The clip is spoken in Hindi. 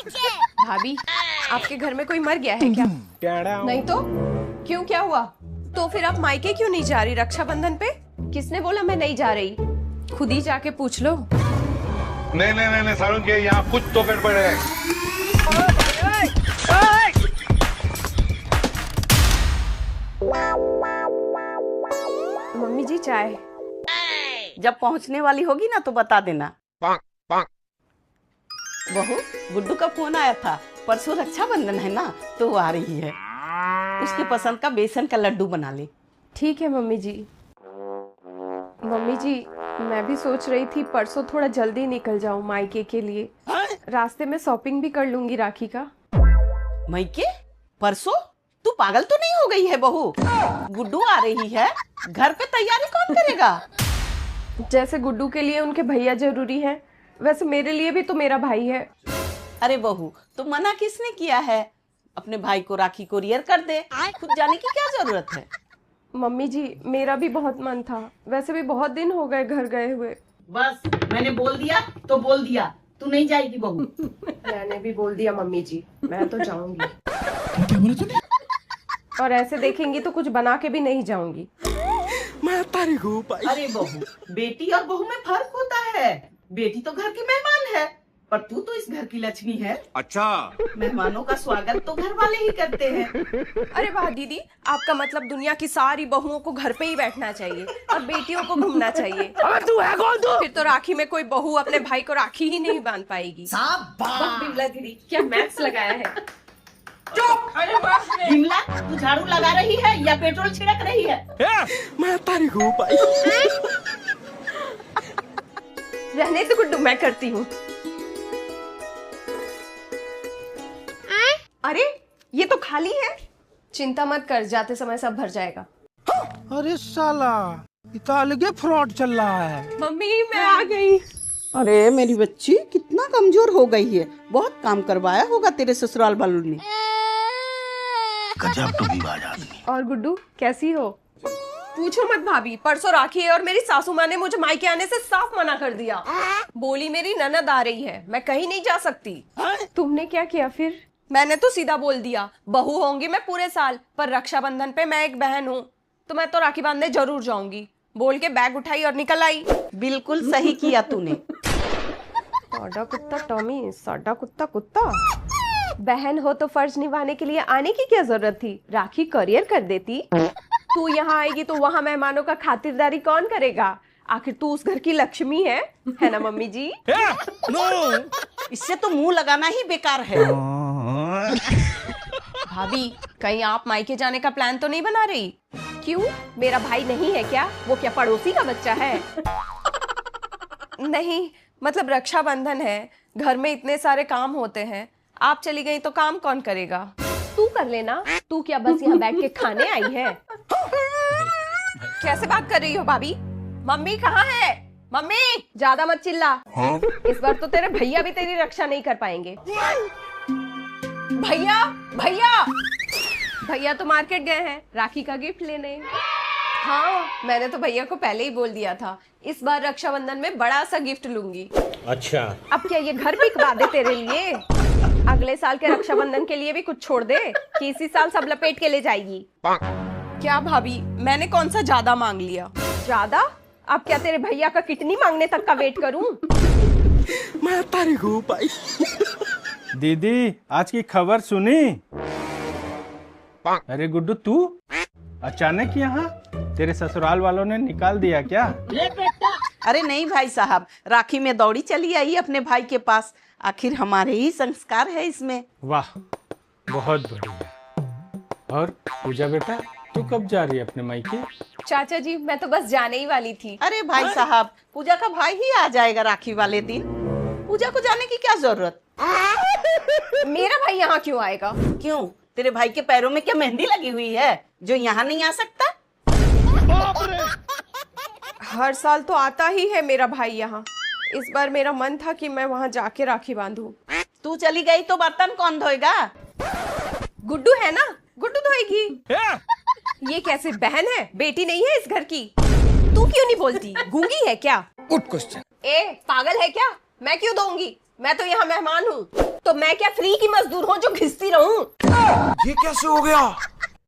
भाभी, आपके घर में कोई मर गया है क्या? नहीं तो क्यों, क्या हुआ? तो फिर आप मायके क्यों नहीं जा रही रक्षाबंधन पे? किसने बोला मैं नहीं जा रही? खुद ही जाके पूछ लो। नहीं नहीं नहीं, नहीं सारुण के यहाँ कुछ तो गड़बड़ है। मम्मी जी चाय। जब पहुंचने वाली होगी ना तो बता देना। बहू, गुड्डू का फोन आया था, परसों रक्षाबंधन है ना तो वो आ रही है। उसके पसंद का बेसन का लड्डू बना ले। ठीक है मम्मी जी। मम्मी जी, मैं भी सोच रही थी परसों थोड़ा जल्दी निकल जाऊं मायके के लिए। रास्ते में शॉपिंग भी कर लूंगी राखी का। मायके? परसों? तू पागल तो नहीं हो गई है बहू? गुड्डू आ रही है, घर पे तैयारी कौन करेगा? जैसे गुड्डू के लिए उनके भैया जरूरी है, वैसे मेरे लिए भी तो मेरा भाई है। अरे बहू, तो मना किसने किया है? अपने भाई को राखी कोरियर कर दे, खुद जाने की क्या जरूरत है? मम्मी जी, मेरा भी बहुत मन था, वैसे भी बहुत दिन हो गए घर गए हुए। बस मैंने बोल दिया तो बोल दिया, तू नहीं जाएगी बहू। मैंने भी बोल दिया मम्मी जी, मैं तो जाऊंगी। और ऐसे देखेंगी तो कुछ बना के भी नहीं जाऊंगी। अरे बहू, बेटी और बहू में फर्क होता है। बेटी तो घर की मेहमान है, पर तू तो इस घर की लक्ष्मी है। अच्छा, मेहमानों का स्वागत तो घर वाले ही करते हैं। अरे वाह दीदी, आपका मतलब दुनिया की सारी बहुओं को घर पे ही बैठना चाहिए और बेटियों को घूमना चाहिए। तू है कौन तू? फिर तो राखी में कोई बहू अपने भाई को राखी ही नहीं बांध पाएगी। वाह बिमला दीदी, क्या मैथ्स लगाया है। चुप! बिमला, तू झाड़ू लगा रही है या पेट्रोल छिड़क रही है? रहने से गुड्डू, मैं करती हूँ। अरे ये तो खाली है। चिंता मत कर, जाते समय सब भर जाएगा। अरे साला, इतना अलगे फ्रॉड चल रहा है। मम्मी मैं आ गई। अरे मेरी बच्ची कितना कमजोर हो गई है। बहुत काम करवाया होगा तेरे ससुराल वालों ने। गजब टोपीबाज आदमी। और गुड्डू कैसी हो? पूछो मत भाभी, परसों राखी है और मेरी सासू माँ ने मुझे मायके आने से साफ मना कर दिया। बोली मेरी ननद आ रही है, मैं कहीं नहीं जा सकती। तुमने क्या किया फिर? मैंने तो सीधा बोल दिया, बहू होंगी मैं पूरे साल, पर रक्षाबंधन पे मैं एक बहन हूँ तो मैं तो राखी बांधने जरूर जाऊंगी। बोल के बैग उठाई और निकल आई। बिल्कुल सही किया तूने। साडा कुत्ता टॉमी, साडा कुत्ता कुत्ता। बहन हो तो फर्ज निभाने के लिए आने की क्या जरूरत थी? राखी करियर कर देती। तू यहाँ आएगी तो वहाँ मेहमानों का खातिरदारी कौन करेगा? आखिर तू उस घर की लक्ष्मी है ना मम्मी जी? इससे तो मुंह लगाना ही बेकार है। भाभी, कहीं आप मायके जाने का प्लान तो नहीं बना रही? क्यों, मेरा भाई नहीं है क्या? वो क्या पड़ोसी का बच्चा है? नहीं, मतलब रक्षाबंधन है, घर में इतने सारे काम होते हैं, आप चली गई तो काम कौन करेगा? तू कर लेना। तू क्या बस यहाँ बैठ के खाने आई है? कैसे बात कर रही हो भाभी? मम्मी कहाँ है? मम्मी, ज्यादा मत चिल्ला। इस बार तो तेरे भैया भी तेरी रक्षा नहीं कर पाएंगे। भैया भैया भैया तो मार्केट गए हैं राखी का गिफ्ट लेने। हाँ, मैंने तो भैया को पहले ही बोल दिया था, इस बार रक्षाबंधन में बड़ा सा गिफ्ट लूंगी। अच्छा, अब क्या ये घर बिकवा दे तेरे लिए? अगले साल के रक्षाबंधन के लिए भी कुछ छोड़ दे कि इसी साल सब लपेट के ले जाएगी। क्या भाभी, मैंने कौन सा ज्यादा मांग लिया? ज्यादा? अब क्या तेरे भैया का किडनी मांगने तक का वेट करूं? मैं तारीख हूँ भाई। दीदी, आज की खबर सुनी? अरे गुड्डू, तू अचानक यहाँ? तेरे ससुराल वालों ने निकाल दिया क्या? अरे नहीं भाई साहब, राखी में दौड़ी चली आई अपने भाई के पास। आखिर हमारे ही संस्कार है इसमें। वाह, बहुत बढ़िया। और पूजा बेटा, तू कब जा रही है अपने मायके? चाचा जी, मैं तो बस जाने ही वाली थी। अरे भाई साहब, पूजा का भाई ही आ जाएगा राखी वाले दिन। पूजा को जाने की क्या जरूरत? मेरा भाई यहाँ क्यों आएगा? क्यों, तेरे भाई के पैरों में क्या मेहंदी लगी हुई है जो यहाँ नहीं आ सकता? हर साल तो आता ही है मेरा भाई यहाँ। इस बार मेरा मन था कि मैं वहाँ जाके राखी बांधूं। तू चली गई तो बर्तन कौन धोएगा? गुड्डू है ना, गुड्डू धोएगी। ये कैसे बहन है, बेटी नहीं है इस घर की? तू क्यों नहीं बोलती, गूंगी है क्या? Good question. ए पागल है क्या? मैं क्यों दूंगी? मैं तो यहाँ मेहमान हूँ, तो मैं क्या फ्री की मजदूर हूँ जो घिसती रहूं? ये कैसे हो गया?